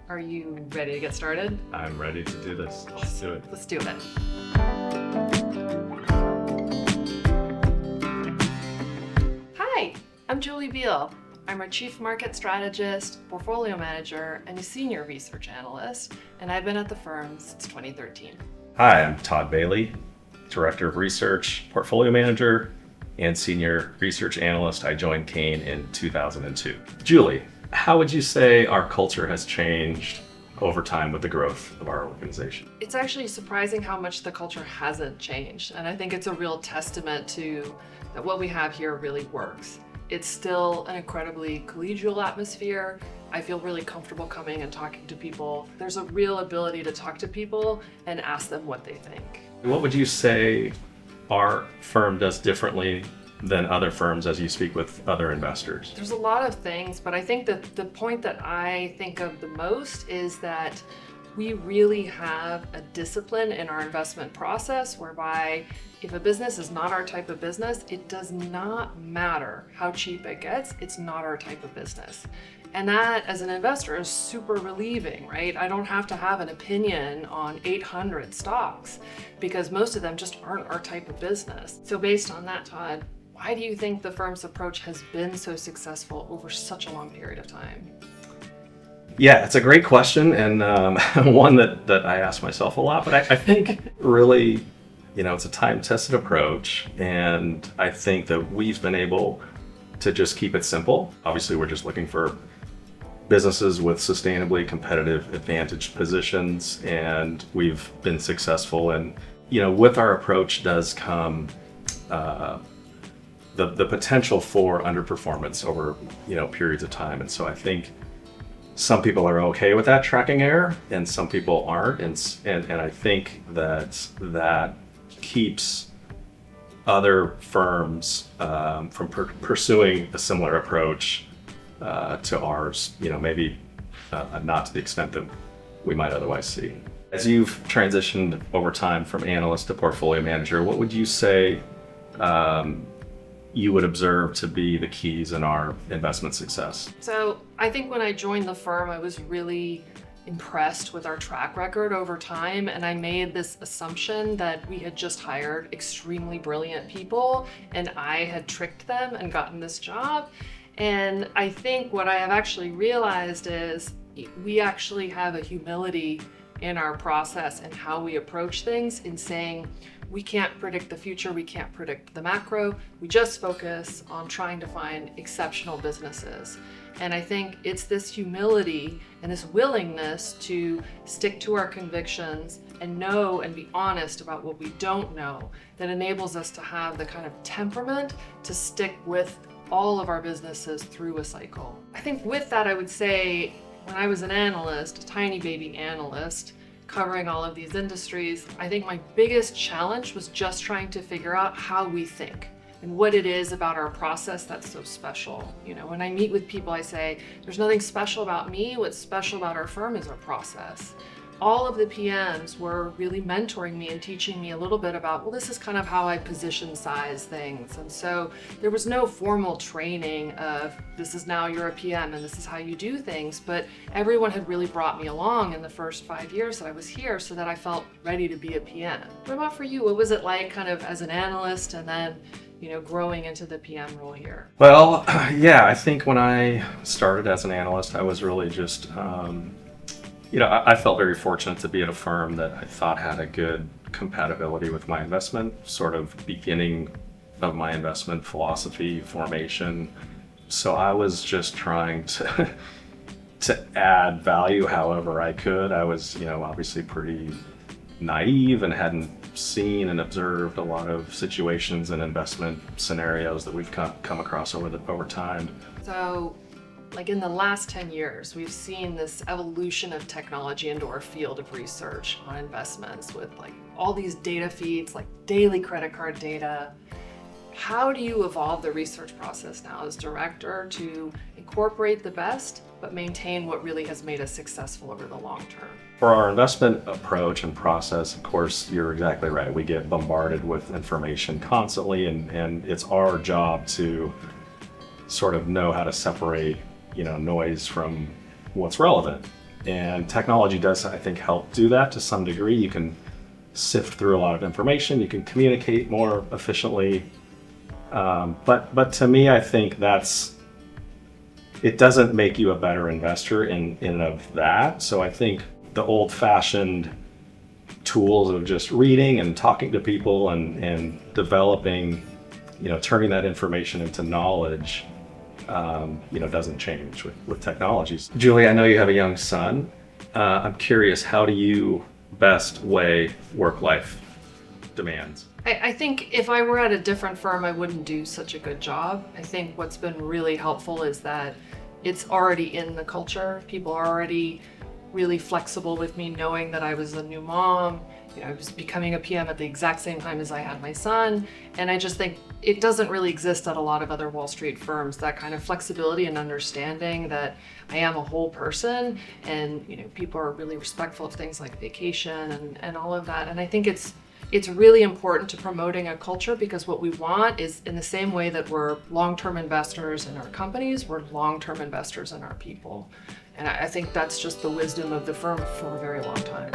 Are you ready to get started? I'm ready to do this. Let's do it. Let's do it. Hi, I'm Julie Biel. I'm a chief market strategist, portfolio manager, and a senior research analyst, and I've been at the firm since 2013. Hi, I'm Todd Bieley, director of research, portfolio manager, and senior research analyst. I joined Kayne in 2002. Julie, how would you say our culture has changed over time with the growth of our organization? It's actually surprising how much the culture hasn't changed, and I think it's a real testament to that what we have here really works. It's still an incredibly collegial atmosphere. I feel really comfortable coming and talking to people. There's a real ability to talk to people and ask them what they think. What would you say our firm does differently than other firms as you speak with other investors? There's a lot of things, but I think that the point that I think of the most is that we really have a discipline in our investment process whereby if a business is not our type of business, it does not matter how cheap it gets, it's not our type of business. And that, as an investor, is super relieving, right? I don't have to have an opinion on 800 stocks because most of them just aren't our type of business. So based on that, Todd, why do you think the firm's approach has been so successful over such a long period of time? Yeah, it's a great question, and one that I ask myself a lot, but I think really, it's a time-tested approach, and I think that we've been able to just keep it simple. Obviously, we're just looking for businesses with sustainably competitive advantage positions, and we've been successful. And, with our approach does come the potential for underperformance over, periods of time. And so I think some people are okay with that tracking error and some people aren't. And I think that keeps other firms from pursuing a similar approach to ours, maybe not to the extent that we might otherwise see. As you've transitioned over time from analyst to portfolio manager, what would you say you would observe to be the keys in our investment success? So I think when I joined the firm, I was really impressed with our track record over time, and I made this assumption that we had just hired extremely brilliant people and I had tricked them and gotten this job. And I think what I have actually realized is we actually have a humility in our process and how we approach things in saying we can't predict the future, we can't predict the macro, we just focus on trying to find exceptional businesses. And I think it's this humility and this willingness to stick to our convictions and know and be honest about what we don't know that enables us to have the kind of temperament to stick with all of our businesses through a cycle. I think with that, I would say when I was an analyst, a tiny baby analyst, covering all of these industries, I think my biggest challenge was just trying to figure out how we think and what it is about our process that's so special. When I meet with people, I say, there's nothing special about me. What's special about our firm is our process. All of the PMs were really mentoring me and teaching me a little bit about, well, this is kind of how I position size things. And so there was no formal training of this is now you're a PM and this is how you do things, but everyone had really brought me along in the first 5 years that I was here so that I felt ready to be a PM. What about for you? What was it like kind of as an analyst and then growing into the PM role here? Well, yeah, I think when I started as an analyst, I was really just I felt very fortunate to be at a firm that I thought had a good compatibility with my investment, sort of beginning of my investment philosophy formation. So I was just trying to add value however I could. I was, obviously pretty naive and hadn't seen and observed a lot of situations and investment scenarios that we've come across over time. So in the last 10 years, we've seen this evolution of technology into our field of research on investments with all these data feeds, like daily credit card data. How do you evolve the research process now as director to incorporate the best, but maintain what really has made us successful over the long term? For our investment approach and process, of course, you're exactly right. We get bombarded with information constantly, and it's our job to sort of know how to separate, noise from what's relevant. And technology does, I think, help do that to some degree. You can sift through a lot of information, you can communicate more efficiently. But to me, I think it doesn't make you a better investor in and of that. So I think the old-fashioned tools of just reading and talking to people and developing, turning that information into knowledge, doesn't change with technologies. Julie, I know you have a young son. I'm curious, how do you best weigh work-life demands? I think if I were at a different firm, I wouldn't do such a good job. I think what's been really helpful is that it's already in the culture. People are already really flexible with me, knowing that I was a new mom. I was becoming a PM at the exact same time as I had my son. And I just think it doesn't really exist at a lot of other Wall Street firms, that kind of flexibility and understanding that I am a whole person, and people are really respectful of things like vacation and all of that. And I think it's really important to promoting a culture, because what we want is, in the same way that we're long-term investors in our companies, we're long-term investors in our people. And I think that's just the wisdom of the firm for a very long time.